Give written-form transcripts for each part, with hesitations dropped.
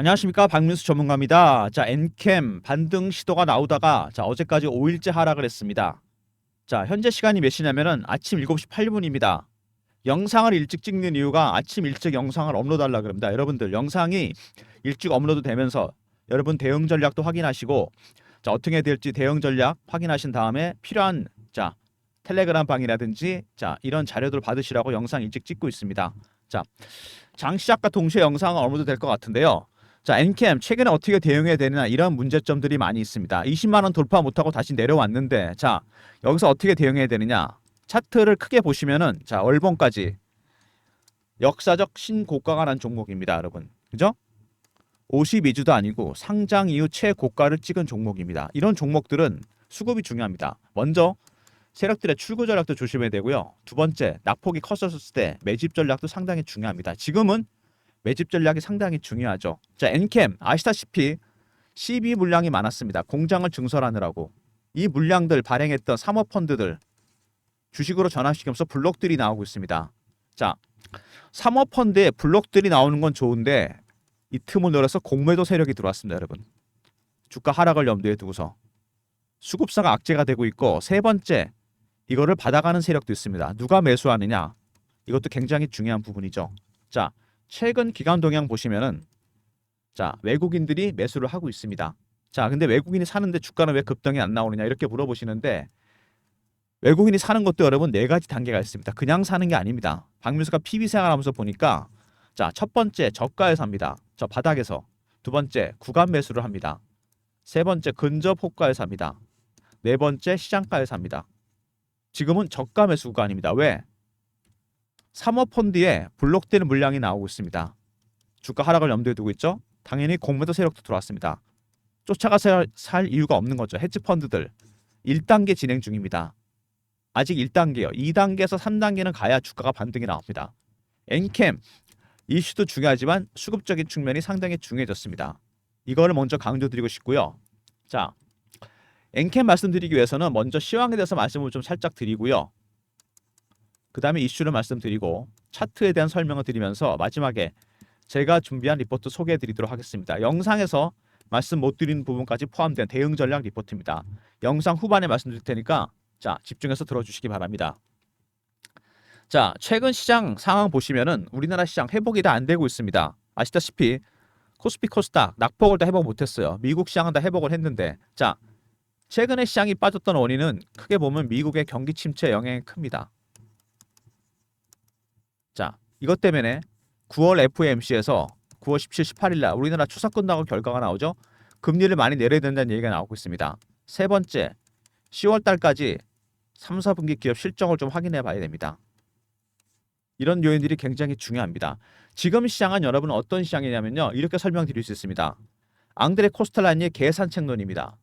안녕하십니까, 박민수 전문가입니다. 자, 엔캠 반등 시도가 나오다가 어제까지 5일째 하락을 했습니다. 자, 현재 시간이 몇 시냐면은 아침 7시 8분입니다. 영상을 일찍 찍는 이유가 아침 일찍 영상을 업로드하려고 합니다. 여러분들 영상이 일찍 업로드 되면서 여러분 대응 전략도 확인하시고, 어떻게 해야 될지 대응 전략 확인하신 다음에 필요한 텔레그램 방이라든지 이런 자료들 받으시라고 영상 일찍 찍고 있습니다. 자, 장 시작과 동시에 영상은 업로드 될 것 같은데요. 자, 엔캠 최근에 어떻게 대응해야 되느냐, 이런 문제점들이 많이 있습니다. 20만 원 돌파 못하고 다시 내려왔는데, 여기서 어떻게 대응해야 되느냐. 차트를 크게 보시면은 월봉까지 역사적 신고가가 난 종목입니다, 여러분. 그죠? 52주도 아니고 상장 이후 최고가를 찍은 종목입니다. 이런 종목들은 수급이 중요합니다. 먼저 세력들의 출구 전략도 조심해야 되고요. 두 번째, 낙폭이 컸었을 때 매집 전략도 상당히 중요합니다. 지금은 매집 전략이 상당히 중요하죠. 자, 엔캠 아시다시피 CB 물량이 많았습니다. 공장을 증설하느라고. 이 물량들 발행했던 사모펀드들 주식으로 전환시키면서 블록들이 나오고 있습니다. 자, 사모펀드에 블록들이 나오는 건 좋은데 이 틈을 노려서 공매도 세력이 들어왔습니다, 여러분. 주가 하락을 염두에 두고서 수급사가 악재가 되고 있고, 세 번째, 이거를 받아가는 세력도 있습니다. 누가 매수하느냐, 이것도 굉장히 중요한 부분이죠. 자, 최근 기관 동향 보시면은 외국인들이 매수를 하고 있습니다. 자, 근데 외국인이 사는데 주가는 왜 급등이 안 나오느냐, 이렇게 물어보시는데, 외국인이 사는 것도 여러분 네 가지 단계가 있습니다. 그냥 사는 게 아닙니다. 박민수가 PB 생활하면서 보니까, 첫 번째 저가에 삽니다. 저 바닥에서. 두 번째 구간 매수를 합니다. 세 번째 근접 호가에 삽니다. 네 번째 시장가에 삽니다. 지금은 저가 매수 구간입니다. 왜? 사모펀드에 블록되는 물량이 나오고 있습니다. 주가 하락을 염두에 두고 있죠. 당연히 공매도 세력도 들어왔습니다. 쫓아가서 살 이유가 없는 거죠. 헤지펀드들 1단계 진행 중입니다. 아직 1단계요. 2단계에서 3단계는 가야 주가가 반등이 나옵니다. 엔캠 이슈도 중요하지만 수급적인 측면이 상당히 중요해졌습니다. 이거를 먼저 강조드리고 싶고요. 자, 엔캠 말씀드리기 위해서는 먼저 시황에 대해서 말씀을 좀 살짝 드리고요. 그 다음에 이슈를 말씀드리고 차트에 대한 설명을 드리면서 마지막에 제가 준비한 리포트 소개해 드리도록 하겠습니다. 영상에서 말씀 못 드린 부분까지 포함된 대응 전략 리포트입니다. 영상 후반에 말씀드릴 테니까 집중해서 들어주시기 바랍니다. 자, 최근 시장 상황 보시면은 우리나라 시장 회복이 다 안 되고 있습니다. 아시다시피 코스피 코스닥 낙폭을 다 회복 못했어요. 미국 시장은 다 회복을 했는데, 최근에 시장이 빠졌던 원인은 크게 보면 미국의 경기 침체 영향이 큽니다. 자, 이것 때문에 9월 FOMC에서 9월 17, 18일 날 우리나라 추석 끝나고 결과가 나오죠. 금리를 많이 내려야 된다는 얘기가 나오고 있습니다. 세 번째, 10월 달까지 3, 4분기 기업 실적을 좀 확인해 봐야 됩니다. 이런 요인들이 굉장히 중요합니다. 지금 시장은 여러분 어떤 시장이냐면요, 이렇게 설명드릴 수 있습니다. 앙드레 코스텔라니의 계산책론입니다.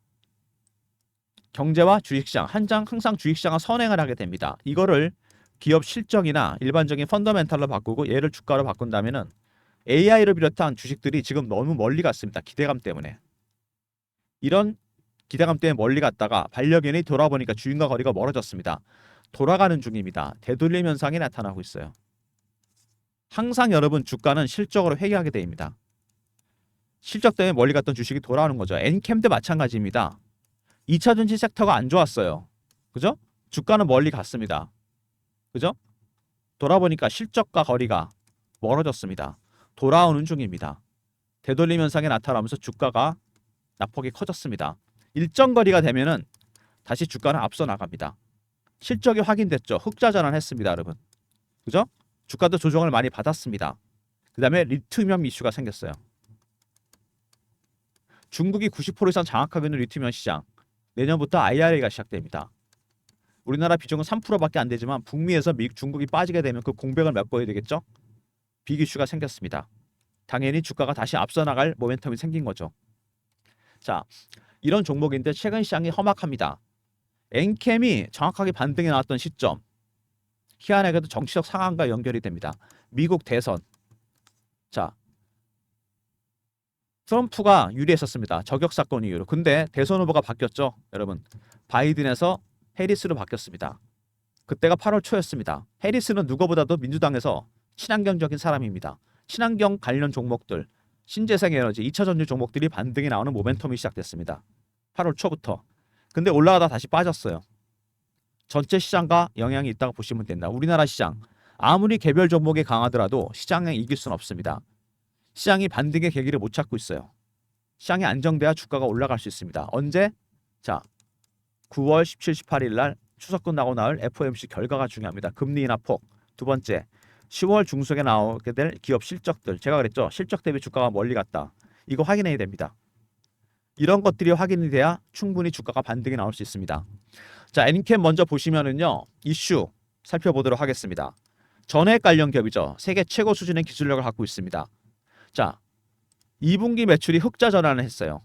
경제와 주식시장, 항상 주식시장은 선행을 하게 됩니다. 이거를 기업 실적이나 일반적인 펀더멘탈로 바꾸고 얘를 주가로 바꾼다면은 AI를 비롯한 주식들이 지금 너무 멀리 갔습니다. 기대감 때문에. 이런 기대감 때문에 멀리 갔다가 반려견이 돌아보니까 주인과 거리가 멀어졌습니다. 돌아가는 중입니다. 되돌림 현상이 나타나고 있어요. 항상 여러분 주가는 실적으로 회귀하게 됩니다. 실적 때문에 멀리 갔던 주식이 돌아오는 거죠. 엔캠도 마찬가지입니다. 2차전지 섹터가 안 좋았어요. 그죠? 주가는 멀리 갔습니다. 그죠? 돌아보니까 실적과 거리가 멀어졌습니다. 돌아오는 중입니다. 되돌림 현상이 나타나면서 주가가 낙폭이 커졌습니다. 일정 거리가 되면은 다시 주가는 앞서 나갑니다. 실적이 확인됐죠. 흑자 전환했습니다, 여러분. 그죠? 주가도 조정을 많이 받았습니다. 그 다음에 리튬이온 이슈가 생겼어요. 중국이 90% 이상 장악하고 있는 리튬이온 시장. 내년부터 IRA가 시작됩니다. 우리나라 비중은 3%밖에 안 되지만 북미에서 중국이 빠지게 되면 그 공백을 메꿔야 되겠죠? 빅 이슈가 생겼습니다. 당연히 주가가 다시 앞서 나갈 모멘텀이 생긴 거죠. 자, 이런 종목인데 최근 시장이 험악합니다. 엔캠이 정확하게 반등이 나왔던 시점, 희한하게도 정치적 상황과 연결이 됩니다. 미국 대선. 자, 트럼프가 유리했었습니다. 저격 사건 이후로. 근데 대선 후보가 바뀌었죠, 여러분. 바이든에서 해리스로 바뀌었습니다. 그때가 8월 초였습니다. 해리스는 누구보다도 민주당에서 친환경적인 사람입니다. 친환경 관련 종목들, 신재생 에너지, 2차 전지 종목들이 반등이 나오는 모멘텀이 시작됐습니다. 8월 초부터. 근데 올라가다 다시 빠졌어요. 전체 시장과 영향이 있다고 보시면 된다. 우리나라 시장 아무리 개별 종목이 강하더라도 시장에 이길 수는 없습니다. 시장이 반등의 계기를 못 찾고 있어요. 시장이 안정돼야 주가가 올라갈 수 있습니다. 언제? 자, 9월 17, 18일 날 추석 끝나고 나올 FOMC 결과가 중요합니다. 금리 인하 폭. 두 번째, 10월 중순에 나오게 될 기업 실적들. 제가 그랬죠. 실적 대비 주가가 멀리 갔다. 이거 확인해야 됩니다. 이런 것들이 확인이 돼야 충분히 주가가 반등이 나올 수 있습니다. 자, 엔캠 먼저 보시면은요. 이슈 살펴보도록 하겠습니다. 전액 관련 기업이죠. 세계 최고 수준의 기술력을 갖고 있습니다. 자, 2분기 매출이 흑자 전환을 했어요.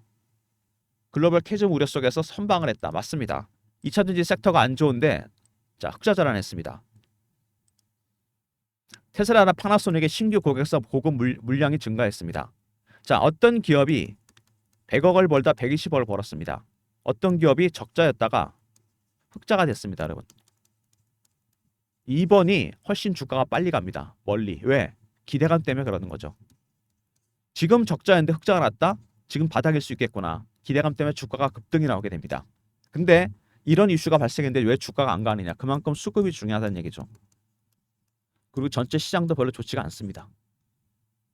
글로벌 캐즘 우려 속에서 선방을 했다. 맞습니다. 2차전지 섹터가 안 좋은데 자, 흑자 전환했습니다. 테슬라나 파나소닉의 신규 고객사 보급 물량이 증가했습니다. 자, 어떤 기업이 100억을 벌다 120억을 벌었습니다. 어떤 기업이 적자였다가 흑자가 됐습니다, 여러분. 2번이 훨씬 주가가 빨리 갑니다. 멀리. 왜? 기대감 때문에 그러는 거죠. 지금 적자였는데 흑자가 났다? 지금 바닥일 수 있겠구나. 기대감 때문에 주가가 급등이 나오게 됩니다. 근데 이런 이슈가 발생했는데 왜 주가가 안 가느냐? 그만큼 수급이 중요하다는 얘기죠. 그리고 전체 시장도 별로 좋지가 않습니다.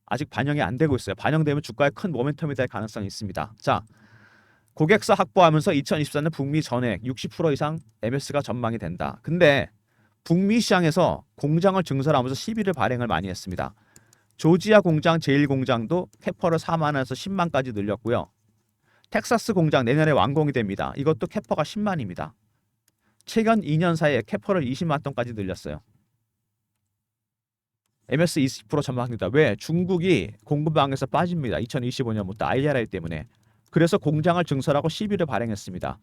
아직 반영이 안 되고 있어요. 반영되면 주가에 큰 모멘텀이 될 가능성이 있습니다. 자, 고객사 확보하면서 2024년 북미 전액 60% 이상 MS가 전망이 된다. 근데 북미 시장에서 공장을 증설하면서 시비를 발행을 많이 했습니다. 조지아 공장, 제1공장도 캐퍼를 4만원에서 10만까지 늘렸고요. 텍사스 공장 내년에 완공이 됩니다. 이것도 캐퍼가 10만입니다. 최근 2년 사이에 캐퍼를 20만 톤까지 늘렸어요. MS 20% 전망합니다. 왜? 중국이 공급망에서 빠집니다. 2025년부터 IRA 때문에. 그래서 공장을 증설하고 시비를 발행했습니다.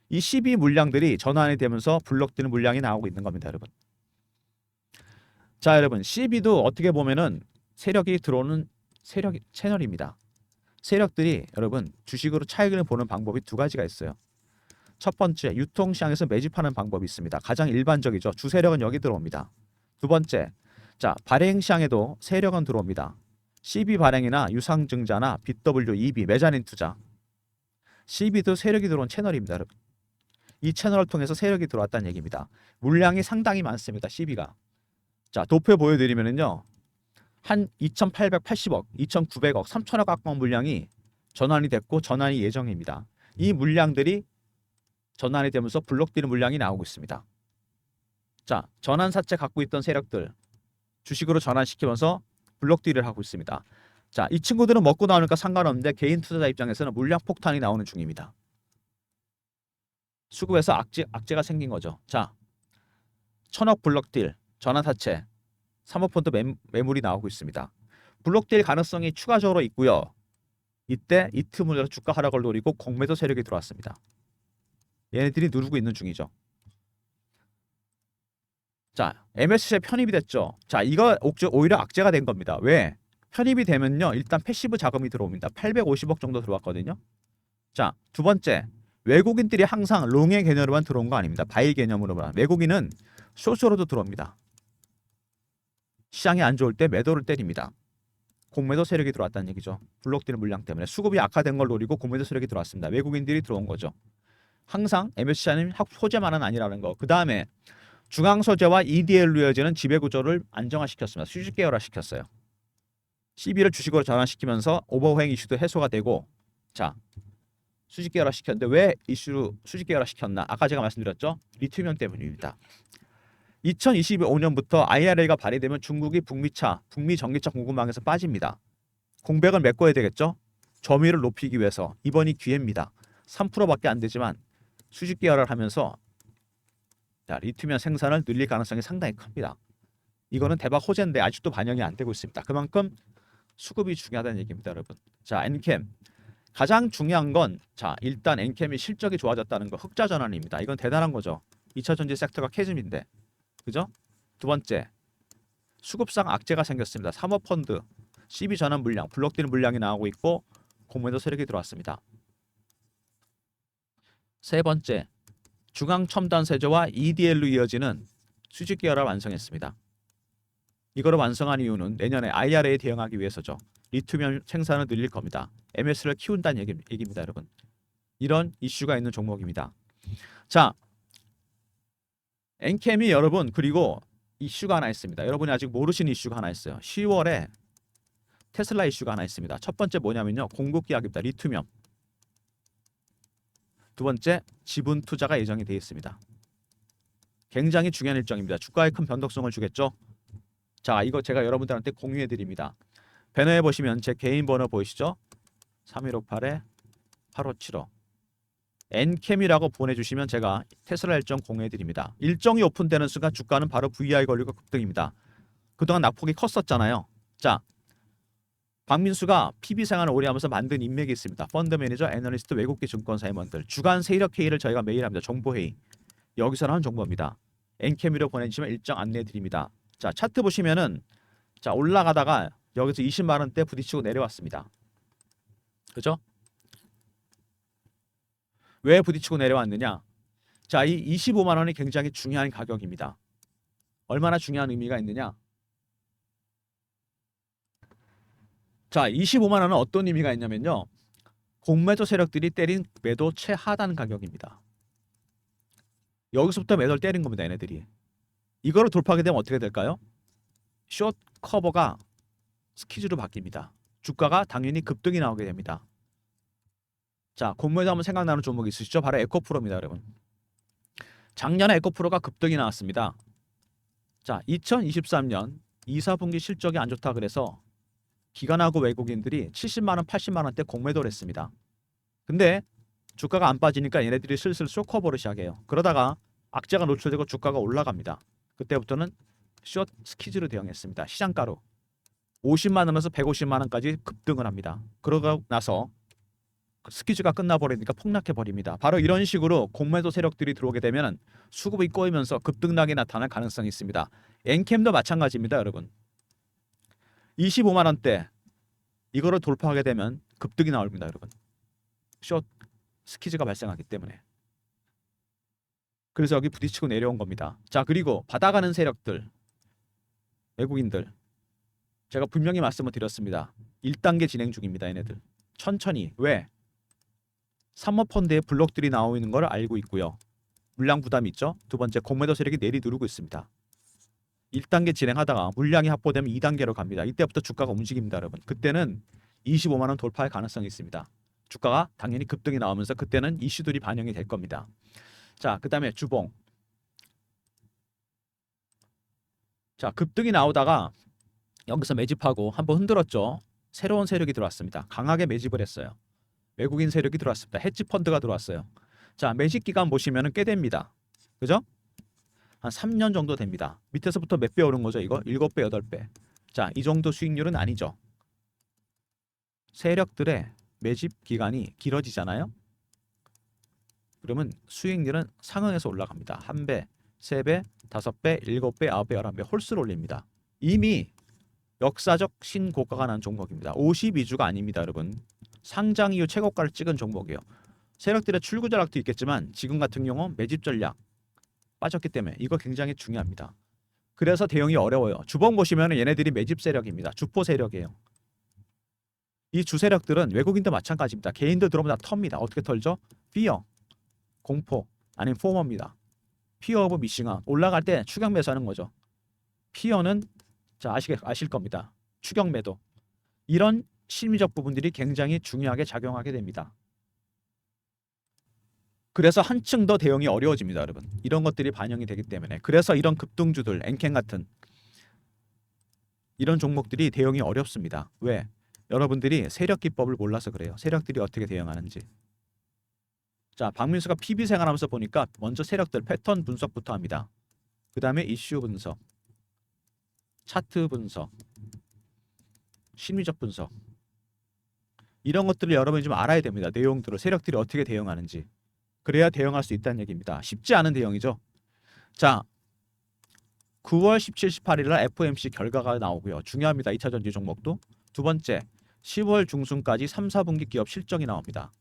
이 시비 물량들이 전환이 되면서 블록되는 물량이 나오고 있는 겁니다, 여러분. 자, 여러분, 시비도 어떻게 보면은 세력이 들어오는 세력 채널입니다. 세력들이 여러분 주식으로 차익을 보는 방법이 두 가지가 있어요. 첫 번째, 유통시장에서 매집하는 방법이 있습니다. 가장 일반적이죠. 주세력은 여기 들어옵니다. 두 번째, 자, 발행시장에도 세력은 들어옵니다. CB 발행이나 유상증자나 BWEB 메자닌 투자. CB도 세력이 들어온 채널입니다, 여러분. 이 채널을 통해서 세력이 들어왔다는 얘기입니다. 물량이 상당히 많습니다, CB가. 자, 도표 보여드리면은요. 한 2,880억, 2,900억, 3,000억 가까운 물량이 전환이 됐고 전환이 예정입니다. 이 물량들이 전환이 되면서 블록되는 물량이 나오고 있습니다. 자, 전환사채 갖고 있던 세력들 주식으로 전환시키면서 블록딜을 하고 있습니다. 자, 이 친구들은 먹고 나오니까 상관없는데 개인 투자자 입장에서는 물량 폭탄이 나오는 중입니다. 수급에서 악재가 생긴 거죠. 자, 1,000억 블록딜, 전환사채, 사모펀드 매물이 나오고 있습니다. 블록딜 가능성이 추가적으로 있고요. 이때 이 틈으로 주가 하락을 노리고 공매도 세력이 들어왔습니다. 얘네들이 누르고 있는 중이죠. 자, MSC에 편입이 됐죠. 자, 이거 오히려 악재가 된 겁니다. 왜? 편입이 되면요. 일단 패시브 자금이 들어옵니다. 850억 정도 들어왔거든요. 자, 두 번째. 외국인들이 항상 롱의 개념으로만 들어온 거 아닙니다. 바이 개념으로만. 외국인은 숏으로도 들어옵니다. 시장이 안 좋을 때 매도를 때립니다. 공매도 세력이 들어왔다는 얘기죠. 블록되는 물량 때문에 수급이 악화된 걸 노리고 공매도 세력이 들어왔습니다. 외국인들이 들어온 거죠. 항상 MSCI는 소재만은 아니라는 거. 그 다음에 중앙소재와 EDL로 이어지는 지배구조를 안정화시켰습니다. 수직 계열화시켰어요. CB를 주식으로 전환시키면서 오버행 이슈도 해소가 되고, 자, 수직 계열화시켰는데 왜 이슈로 수직 계열화시켰나? 아까 제가 말씀드렸죠. 리튬이온 때문입니다. 2025년부터 IRA가 발의되면 중국이 북미 전기차 공급망에서 빠집니다. 공백을 메꿔야 되겠죠. 점유율을 높이기 위해서 이번이 기회입니다. 3%밖에 안 되지만 수직 계열화를 하면서 자, 리튬이온 생산을 늘릴 가능성이 상당히 큽니다. 이거는 대박 호재인데 아직도 반영이 안 되고 있습니다. 그만큼 수급이 중요하다는 얘기입니다, 여러분. 자, 엔캠 가장 중요한 건 자, 일단 엔캠이 실적이 좋아졌다는 거, 흑자 전환입니다. 이건 대단한 거죠. 2차 전지 섹터가 캐즘인데, 그죠? 두 번째, 수급상 악재가 생겼습니다. 사모펀드, CB 전환 물량, 블록되는 물량이 나오고 있고 공매도 세력이 들어왔습니다. 세 번째, 중앙 첨단 세제와 EDL로 이어지는 수직 계열화 완성했습니다. 이거를 완성한 이유는 내년에 IRA에 대응하기 위해서죠. 리튬 생산을 늘릴 겁니다. MS를 키운다는 얘기입니다, 여러분. 이런 이슈가 있는 종목입니다. 자, 엔캠이 여러분 그리고 이슈가 하나 있습니다. 여러분이 아직 모르시는 이슈가 하나 있어요. 10월에 테슬라 이슈가 하나 있습니다. 첫 번째 뭐냐면요. 공급 계약입니다. 리튬이온. 두 번째 지분 투자가 예정이 되어 있습니다. 굉장히 중요한 일정입니다. 주가에 큰 변동성을 주겠죠. 자, 이거 제가 여러분들한테 공유해 드립니다. 배너에 보시면 제 개인 번호 보이시죠? 3158-8575 엔캠이라고 보내주시면 제가 테슬라 일정 공유해 드립니다. 일정이 오픈되는 순간 주가는 바로 VI 걸리고 급등입니다. 그동안 낙폭이 컸었잖아요. 자, 박민수가 PB 생활을 오래 하면서 만든 인맥이 있습니다. 펀드 매니저, 애널리스트, 외국계 증권사 임원들. 주간 세력 회의를 저희가 매일 합니다. 정보 회의. 여기서 나온 정보입니다. 엔캠으로 보내주시면 일정 안내해 드립니다. 자, 차트 보시면은 자, 올라가다가 여기서 20만 원대 부딪히고 내려왔습니다. 그죠? 왜 부딪히고 내려왔느냐? 자, 이 25만 원이 굉장히 중요한 가격입니다. 얼마나 중요한 의미가 있느냐? 자, 25만 원은 어떤 의미가 있냐면요. 공매도 세력들이 때린 매도 최하단 가격입니다. 여기서부터 매도를 때린 겁니다, 얘네들이. 이거를 돌파하게 되면 어떻게 될까요? 숏 커버가 스키즈로 바뀝니다. 주가가 당연히 급등이 나오게 됩니다. 자, 공매도 하면 생각나는 종목이 있으시죠? 바로 에코프로입니다, 여러분. 작년에 에코프로가 급등이 나왔습니다. 자, 2023년 2, 4분기 실적이 안 좋다 그래서 기관하고 외국인들이 70만 원, 80만 원대 공매도를 했습니다. 근데 주가가 안 빠지니까 얘네들이 슬슬 숏커버를 시작해요. 그러다가 악재가 노출되고 주가가 올라갑니다. 그때부터는 숏 스키즈로 대응했습니다. 시장가로 50만 원에서 150만 원까지 급등을 합니다. 그러고 나서 스키즈가 끝나버리니까 폭락해버립니다. 바로 이런 식으로 공매도 세력들이 들어오게 되면 수급이 꼬이면서 급등락이 나타날 가능성이 있습니다. 엔캠도 마찬가지입니다, 여러분. 25만 원대 이거를 돌파하게 되면 급등이 나옵니다, 여러분. 숏 스키즈가 발생하기 때문에. 그래서 여기 부딪히고 내려온 겁니다. 자, 그리고 받아가는 세력들, 외국인들, 제가 분명히 말씀을 드렸습니다. 1단계 진행 중입니다, 얘네들. 천천히. 왜? 사모펀드에 블록들이 나오는 걸 알고 있고요. 물량 부담이 있죠. 두 번째, 공매도 세력이 내리누르고 있습니다. 1단계 진행하다가 물량이 확보되면 2단계로 갑니다. 이때부터 주가가 움직입니다, 여러분. 그때는 25만 원 돌파할 가능성이 있습니다. 주가가 당연히 급등이 나오면서 그때는 이슈들이 반영이 될 겁니다. 자, 그 다음에 주봉. 자, 급등이 나오다가 여기서 매집하고 한번 흔들었죠. 새로운 세력이 들어왔습니다. 강하게 매집을 했어요. 외국인 세력이 들어왔습니다. 헤지펀드가 들어왔어요. 자, 매집 기간 보시면 꽤 됩니다. 그죠? 한 3년 정도 됩니다. 밑에서부터 몇 배 오른 거죠, 이거? 7배, 8배. 자, 이 정도 수익률은 아니죠. 세력들의 매집 기간이 길어지잖아요. 그러면 수익률은 상응해서 올라갑니다. 1배, 3배, 5배, 7배, 9배, 11배 홀수로 올립니다. 이미 역사적 신고가가 난 종목입니다. 52주가 아닙니다, 여러분. 상장 이후 최고가를 찍은 종목이에요. 세력들의 출구 전략도 있겠지만 지금 같은 경우 매집 전략 빠졌기 때문에 이거 굉장히 중요합니다. 그래서 대응이 어려워요. 주봉 보시면 얘네들이 매집 세력입니다. 주포 세력이에요. 이 주세력들은 외국인도 마찬가지입니다. 개인들 들어오면 다 텁니다. 어떻게 털죠? 피어, 공포, 아니면 포머입니다. 피어 오브 미싱아웃. 올라갈 때 추격 매수하는 거죠. 피어는 자, 아실 겁니다. 추격 매도. 이런 심리적 부분들이 굉장히 중요하게 작용하게 됩니다. 그래서 한층 더 대응이 어려워집니다, 여러분. 이런 것들이 반영이 되기 때문에. 그래서 이런 급등주들, 엔캠 같은 이런 종목들이 대응이 어렵습니다. 왜? 여러분들이 세력 기법을 몰라서 그래요. 세력들이 어떻게 대응하는지. 자, 박민수가 PB 생활하면서 보니까 먼저 세력들 패턴 분석부터 합니다. 그 다음에 이슈 분석, 차트 분석, 심리적 분석. 이런 것들을 여러분이 좀 알아야 됩니다. 내용들을 세력들이 어떻게 대응하는지. 그래야 대응할 수 있다는 얘기입니다. 쉽지 않은 대응이죠. 자, 9월 17, 18일 날 FOMC 결과가 나오고요. 중요합니다. 2차 전지 종목도. 두 번째, 10월 중순까지 3, 4분기 기업 실적이 나옵니다.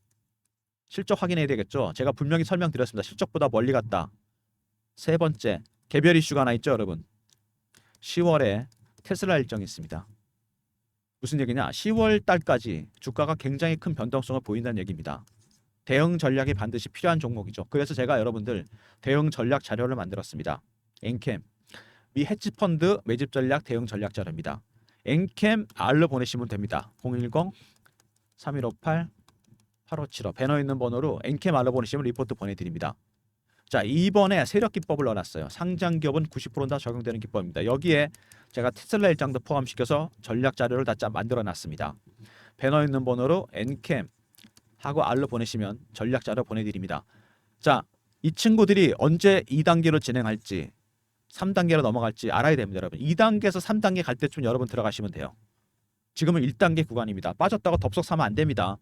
실적 확인해야 되겠죠. 제가 분명히 설명드렸습니다. 실적보다 멀리 갔다. 세 번째, 개별 이슈가 하나 있죠, 여러분. 10월에 테슬라 일정이 있습니다. 무슨 얘기냐? 10월 달까지 주가가 굉장히 큰 변동성을 보인다는 얘기입니다. 대응 전략이 반드시 필요한 종목이죠. 그래서 제가 여러분들 대응 전략 자료를 만들었습니다. 엔캠 미 헤지펀드 매집 전략 대응 전략 자료입니다. 엔캠 R로 보내시면 됩니다. 010-3158-8575 배너 있는 번호로 엔캠 R로 보내시면 리포트 보내드립니다. 자, 이번에 세력 기법을 넣어놨어요. 상장 기업은 90%는 다 적용되는 기법입니다. 여기에 제가 테슬라 일장도 포함시켜서 전략 자료를 다 만들어놨습니다. 배너 있는 번호로 엔캠 하고 R로 보내시면 전략 자료 보내드립니다. 자, 이 친구들이 언제 2단계로 진행할지 3단계로 넘어갈지 알아야 됩니다. 여러분 2단계에서 3단계 갈 때쯤 여러분 들어가시면 돼요. 지금은 1단계 구간입니다. 빠졌다고 덥석 사면 안 됩니다.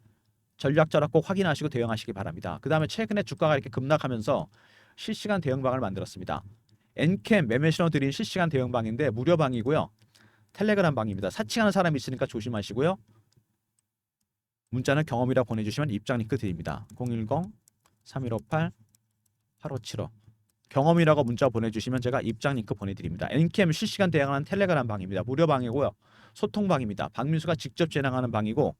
전략 자료 꼭 확인하시고 대응하시기 바랍니다. 그 다음에 최근에 주가가 이렇게 급락하면서 실시간 대응방을 만들었습니다. 엔캠 매매 신호 드린 실시간 대응방인데 무료방이고요. 텔레그램 방입니다. 사칭하는 사람이 있으니까 조심하시고요. 문자는 경험이라 보내주시면 입장 링크 드립니다. 010-3158-8575 경험이라고 문자 보내주시면 제가 입장 링크 보내드립니다. 엔캠 실시간 대응하는 텔레그램 방입니다. 무료방이고요. 소통방입니다. 박민수가 직접 진행하는 방이고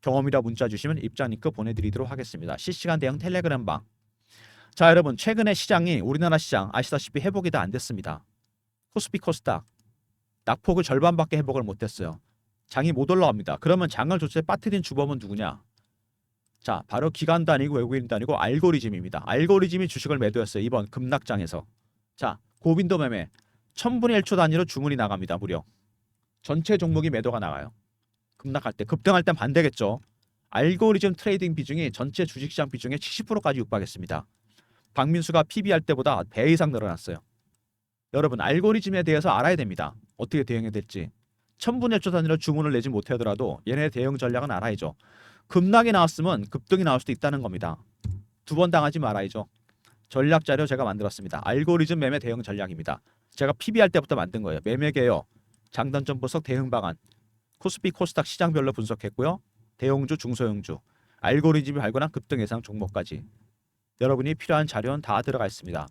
경험이라 문자 주시면 입장 링크 보내드리도록 하겠습니다. 실시간 대응 텔레그램 방. 자, 여러분 최근에 시장이 우리나라 시장 아시다시피 회복이 다 안 됐습니다. 코스피 코스닥 낙폭을 절반밖에 회복을 못했어요. 장이 못 올라갑니다. 그러면 장을 조차에 빠뜨린 주범은 누구냐? 자, 바로 기관도 아니고 외국인도 아니고 알고리즘입니다. 알고리즘이 주식을 매도했어요. 이번 급락장에서. 자, 고빈도 매매 1000분의 1초 단위로 주문이 나갑니다. 무려. 전체 종목이 매도가 나가요. 급락할 때. 급등할 땐 반대겠죠. 알고리즘 트레이딩 비중이 전체 주식시장 비중의 70%까지 육박했습니다. 박민수가 PB할 때보다 배 이상 늘어났어요. 여러분 알고리즘에 대해서 알아야 됩니다. 어떻게 대응해야 될지. 1000분의 1초 단위로 주문을 내지 못하더라도 얘네 대응 전략은 알아야죠. 급락이 나왔으면 급등이 나올 수도 있다는 겁니다. 두 번 당하지 말아야죠. 전략 자료 제가 만들었습니다. 알고리즘 매매 대응 전략입니다. 제가 PB할 때부터 만든 거예요. 매매 개요, 장단점 분석, 대응 방안. 코스피 코스닥 시장별로 분석했고요. 대형주, 중소형주, 알고리즘이 발견한 급등 예상 종목까지. 여러분이 필요한 자료는 다 들어가 있습니다.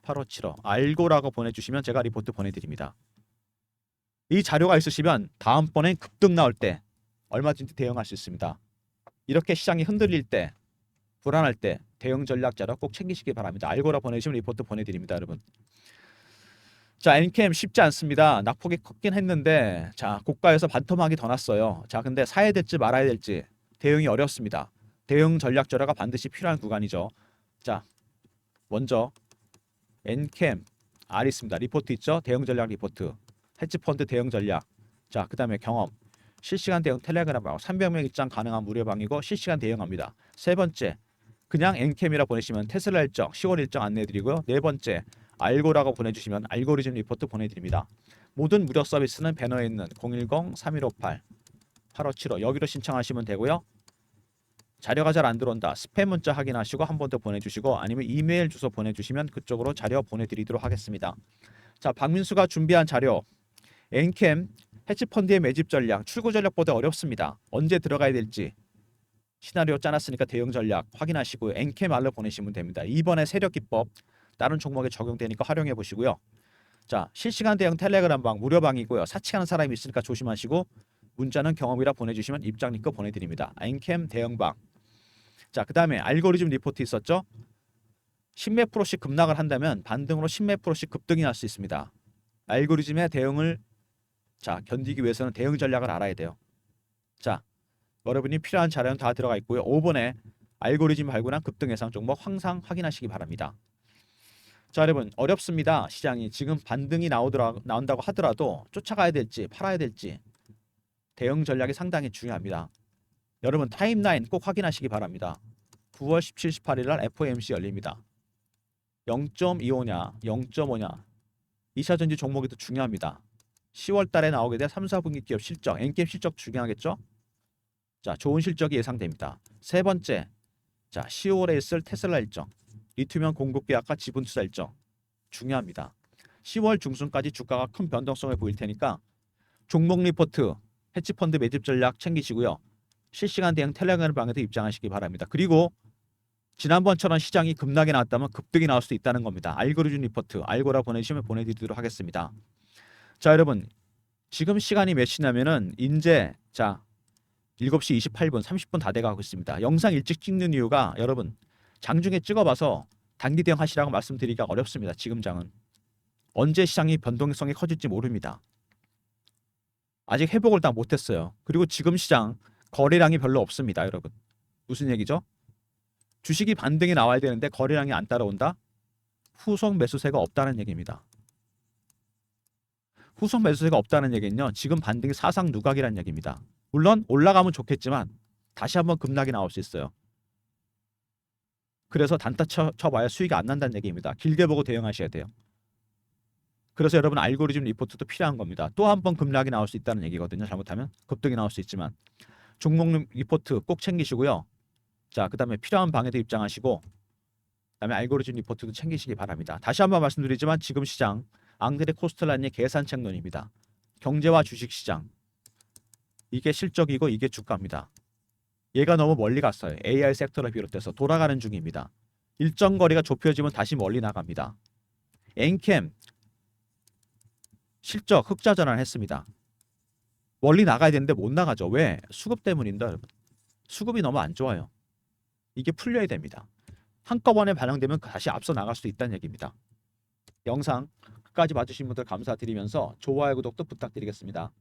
3158-8575 알고라고 보내주시면 제가 리포트 보내드립니다. 이 자료가 있으시면 다음번엔 급등 나올 때 얼마든지 대응할 수 있습니다. 이렇게 시장이 흔들릴 때, 불안할 때 대응 전략 자료 꼭 챙기시기 바랍니다. 알고라 보내주시면 리포트 보내드립니다. 여러분. 자, 엔캠 쉽지 않습니다. 낙폭이 컸긴 했는데 자, 고가에서 반토막이 더 났어요. 자, 근데 사야 될지 말아야 될지 대응이 어렵습니다. 대응 전략 자료가 반드시 필요한 구간이죠. 자, 먼저 엔캠 R 있습니다. 리포트 있죠? 대응 전략 리포트. 헤지펀드 대응 전략. 자, 그 다음에 경험. 실시간 대응 텔레그램 방 300명 입장 가능한 무료방이고 실시간 대응합니다. 세 번째, 그냥 엔캠이라 보내시면 테슬라 일정, 10월 일정 안내드리고요. 네 번째, 알고라고 보내주시면 알고리즘 리포트 보내드립니다. 모든 무료 서비스는 배너에 있는 010-3158-8575 여기로 신청하시면 되고요. 자료가 잘 안 들어온다. 스팸 문자 확인하시고 한 번 더 보내주시고 아니면 이메일 주소 보내주시면 그쪽으로 자료 보내드리도록 하겠습니다. 자, 박민수가 준비한 자료. 엔캠 헤지펀드의 매집 전략, 출구 전략보다 어렵습니다. 언제 들어가야 될지 시나리오 짜놨으니까 대응 전략 확인하시고 엔캠 알로 보내시면 됩니다. 이번에 세력 기법 다른 종목에 적용되니까 활용해 보시고요. 자, 실시간 대응 텔레그램 방 무료방이고요. 사칭하는 사람이 있으니까 조심하시고 문자는 경험이라 보내주시면 입장 링크 보내드립니다. 엔캠 대응방. 자, 그 다음에 알고리즘 리포트 있었죠? 10몇 프로씩 급락을 한다면 반등으로 10몇 프로씩 급등이 날 수 있습니다. 알고리즘의 대응을 견디기 위해서는 대응 전략을 알아야 돼요. 자, 여러분이 필요한 자료는 다 들어가 있고요. 5번에 알고리즘 발굴한 급등 예상 종목 항상 확인하시기 바랍니다. 자, 여러분 어렵습니다. 시장이 지금 반등이 나온다고 하더라도 쫓아가야 될지 팔아야 될지 대응 전략이 상당히 중요합니다. 여러분 타임라인 꼭 확인하시기 바랍니다. 9월 17, 18일 날 FOMC 열립니다. 0.25냐 0.5냐 2차전지 종목이 더 중요합니다. 10월 달에 나오게 될 3, 4분기 기업 실적, 엔캠 실적 중요하겠죠? 자, 좋은 실적이 예상됩니다. 세 번째, 자, 10월에 있을 테슬라 일정, 리튬이온 공급 계약과 지분 투자 일정 중요합니다. 10월 중순까지 주가가 큰 변동성을 보일 테니까 종목 리포트, 헤지펀드 매집 전략 챙기시고요. 실시간 대응 텔레그램 방에도 입장하시기 바랍니다. 그리고 지난번처럼 시장이 급락이 나왔다면 급등이 나올 수도 있다는 겁니다. 알고리즘 리포트, 알고라 보내주시면 보내드리도록 하겠습니다. 자, 여러분 지금 시간이 몇 시냐면은 이제 자 7시 28분 30분 다 돼가고 있습니다. 영상 일찍 찍는 이유가 여러분 장중에 찍어봐서 단기 대응 하시라고 말씀드리기가 어렵습니다. 지금 장은 언제 시장이 변동성이 커질지 모릅니다. 아직 회복을 다 못했어요. 그리고 지금 시장 거래량이 별로 없습니다. 여러분 무슨 얘기죠? 주식이 반등이 나와야 되는데 거래량이 안 따라온다? 후속 매수세가 없다는 얘기입니다. 후속 매수세가 없다는 얘기는요. 지금 반등이 사상 누각이라는 얘기입니다. 물론 올라가면 좋겠지만 다시 한번 급락이 나올 수 있어요. 그래서 단타 쳐봐야 수익이 안 난다는 얘기입니다. 길게 보고 대응하셔야 돼요. 그래서 여러분 알고리즘 리포트도 필요한 겁니다. 또 한 번 급락이 나올 수 있다는 얘기거든요. 잘못하면 급등이 나올 수 있지만 종목 리포트 꼭 챙기시고요. 자, 그다음에 필요한 방에도 입장하시고 그다음에 알고리즘 리포트도 챙기시기 바랍니다. 다시 한번 말씀드리지만 지금 시장 앙드레 코스텔란의 계산책론입니다. 경제와 주식시장 이게 실적이고 이게 주가입니다. 얘가 너무 멀리 갔어요. AI 섹터를 비롯해서 돌아가는 중입니다. 일정 거리가 좁혀지면 다시 멀리 나갑니다. 엔캠 실적 흑자 전환했습니다. 멀리 나가야 되는데 못 나가죠. 왜? 수급 때문인데 여러분. 수급이 너무 안 좋아요. 이게 풀려야 됩니다. 한꺼번에 반영되면 다시 앞서 나갈 수 있다는 얘기입니다. 영상 끝까지 봐주신 분들 감사드리면서 좋아요 구독도 부탁드리겠습니다.